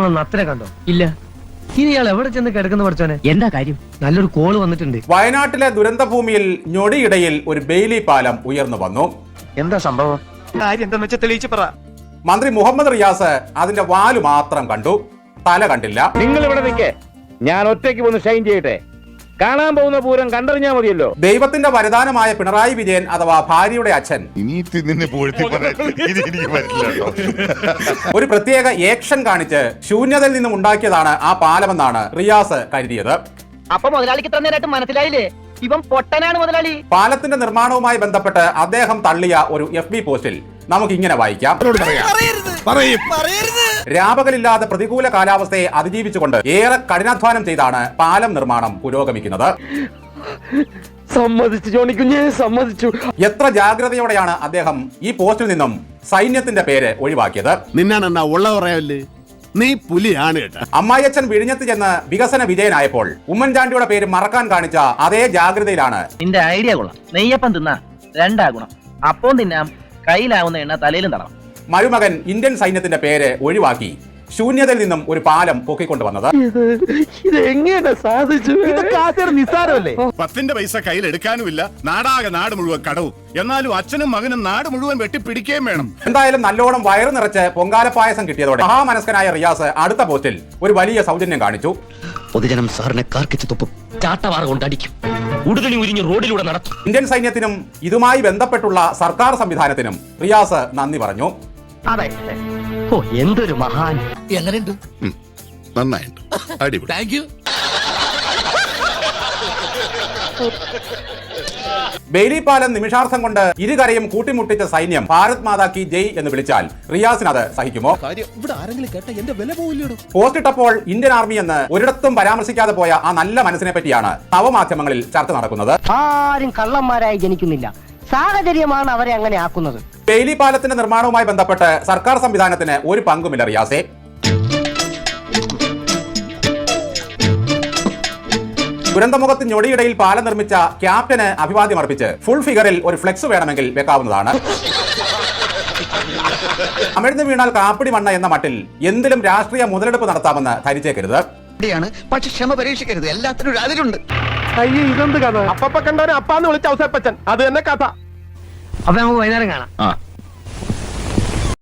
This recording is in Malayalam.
നിങ്ങളൊന്ന് അത്ര കണ്ടോ? ഇല്ല. ഇനി ഇയാൾ എവിടെ ചെന്ന് കിടക്കുന്ന പഠിച്ചോനെ? എന്താ കാര്യം? നല്ലൊരു കോള് വന്നിട്ടുണ്ട്. വയനാട്ടിലെ ദുരന്ത ഭൂമിയിൽ ഞൊടിയിടയിൽ ഒരു ബെയിലി പാലം ഉയർന്നു വന്നു. എന്താ സംഭവം? മന്ത്രി മുഹമ്മദ് റിയാസ് അതിന്റെ വാല് മാത്രം കണ്ടു, തല കണ്ടില്ല. നിങ്ങൾ ഇവിടെ നിൽക്കേ, ഞാൻ ഒറ്റയ്ക്ക് ഒന്ന് ഷൈൻ ചെയ്യട്ടെ. കാണാൻ പോകുന്ന പൂരം കണ്ടറിഞ്ഞാ മതിയല്ലോ. ദൈവത്തിന്റെ വരദാനമായ പിണറായി വിജയൻ അഥവാ ഭാര്യയുടെ അച്ഛൻ ഒരു പ്രത്യേക ഏക്ഷൻ കാണിച്ച് ശൂന്യതയിൽ നിന്നും ഉണ്ടാക്കിയതാണ് ആ പാലമെന്നാണ് റിയാസ് കരുതിയത്. അപ്പൊ മുതലാളിക്ക് ഇത്ര നേരമായിട്ട് മനസ്സിലായില്ലേ, ഇവൻ പൊട്ടനാണ് മുതലാളി. പാലത്തിന്റെ നിർമ്മാണവുമായി ബന്ധപ്പെട്ട് അദ്ദേഹം തള്ളിയ ഒരു FB പോസ്റ്റിൽ നമുക്ക് ഇങ്ങനെ വായിക്കാം. രാപകലില്ലാതെ പ്രതികൂല കാലാവസ്ഥയെ അതിജീവിച്ചുകൊണ്ട് ഏറെ കഠിനാധ്വാനം ചെയ്താണ് പാലം നിർമ്മാണം പുരോഗമിക്കുന്നത്. സമ്മതിച്ചു ജോണിക്കുഞ്ഞേ, സമ്മതിച്ചു. എത്ര ജാഗ്രതയോടെയാണ് അദ്ദേഹം ഈ പോസ്റ്റിൽ നിന്നും സൈന്യത്തിന്റെ പേര് ഒഴിവാക്കിയത്. നിന്നാണെന്നാ ഉള്ള പറയാല്ലേ, നീ പുലിയാണ് കേട്ടോ. അമ്മായിയച്ഛൻ വിഴിഞ്ഞത്ത് ചെന്ന് വികസന വിജയനായപ്പോൾ ഉമ്മൻചാണ്ടിയുടെ പേര് മറക്കാൻ കാണിച്ച അതേ ജാഗ്രതയിലാണ്. നിന്റെ ഐഡിയ കൊള്ളാം. നെയ്യപ്പം തിന്നാ രണ്ടാഗുണം, അപ്പം തിന്നാം കയ്യിലാവുന്ന എണ്ണ തലയിലും തടണം. മരുമകൻ ഇന്ത്യൻ സൈന്യത്തിന്റെ പേര് ഒഴിവാക്കി ശൂന്യതയിൽ നിന്നും ഒരു പാലം പൊക്കിക്കൊണ്ടുവന്നത്. ഇതെങ്ങനെ സാധിച്ചു? നിസ്സാരമല്ലേ? 10 പൈസ കയ്യിൽ എടുക്കാനുമില്ല, നാടാകെ നാട് മുഴുവൻ കടവും. എന്നാലും അച്ഛനും മകനും നാട് മുഴുവൻ വെട്ടിപ്പിടിക്കുകയും വേണം. എന്തായാലും നല്ലോണം വയറു നിറച്ച് പൊങ്കാലപ്പായസം കിട്ടിയതോടെ മഹാമനസ്കനായ റിയാസ് അടുത്ത പോസ്റ്റിൽ ഒരു വലിയ സൗജന്യം കാണിച്ചു. പൊതുജനം സാറിനെ കാർക്കിച്ച് തുപ്പും, ചാട്ടവാറ കൊണ്ടടിക്കും, ഉടുതുണി ഉരിഞ്ഞ് റോഡിലൂടെ നടത്തും. ഇന്ത്യൻ സൈന്യത്തിനും ഇതുമായി ബന്ധപ്പെട്ടുള്ള സർക്കാർ സംവിധാനത്തിനും റിയാസ് നന്ദി പറഞ്ഞു. അതെ, ഓ എന്തൊരു മഹാൻ. എങ്ങനെയുണ്ട്? നന്നായിട്ട്, അടിപൊളി. Thank you. ബെയിലി പാലം നിമിഷാർത്ഥം കൊണ്ട് ഇരുകരയും കൂട്ടിമുട്ടിച്ച സൈന്യം ഭാരത് മാതാ കി ജയ് എന്ന് വിളിച്ചാൽ റിയാസിന് അത് സഹിക്കുമോ? ഇവിടെ ആരെങ്കിലും കേട്ട എന്റെ വില പോവില്ലടോ. പോസ്റ്റ് ഇട്ടപ്പോൾ ഇന്ത്യൻ ആർമി എന്ന് ഒരിടത്തും പരാമർശിക്കാതെ പോയ ആ നല്ല മനസ്സിനെ പറ്റിയാണ് നവമാധ്യമങ്ങളിൽ ചർച്ച നടക്കുന്നത്. ആരും കള്ളന്മാരായി ജനിക്കുന്നില്ല, സാഹചര്യമാണ് അവരെ അങ്ങനെ ആക്കുന്നത്. ബെയിലി പാലത്തിന്റെ നിർമ്മാണവുമായി ബന്ധപ്പെട്ട് സർക്കാർ സംവിധാനത്തിന് ഒരു പങ്കുമില്ല റിയാസെ. ദുരന്തമുഖത്ത് ഞൊടിയിടയിൽ പാലം നിർമ്മിച്ച ക്യാപ്റ്റന് അഭിവാദ്യം അർപ്പിച്ച് ഫുൾ ഫിഗറിൽ ഒരു ഫ്ലെക്സ് വേണമെങ്കിൽ വെക്കാവുന്നതാണ്. അമിഴ്ന്നു വീണാൽ കാപ്പിടി മണ്ണ എന്ന മട്ടിൽ എന്തിലും രാഷ്ട്രീയ മുതലെടുപ്പ് നടത്താമെന്ന് ധരിച്ചേക്കരുത്. പക്ഷെ ക്ഷമ പരീക്ഷിക്കരുത്, എല്ലാത്തിനും ഒരു അതിരുണ്ട്. അയ്യോ, ഇതെന്ത് കഥ? അപ്പ കണ്ടവനെ അപ്പാന്ന് വിളിച്ച ഔസേപ്പച്ചൻ, അത് തന്നെ കഥ. അപ്പൊ നമുക്ക് വൈകുന്നേരം കാണാം.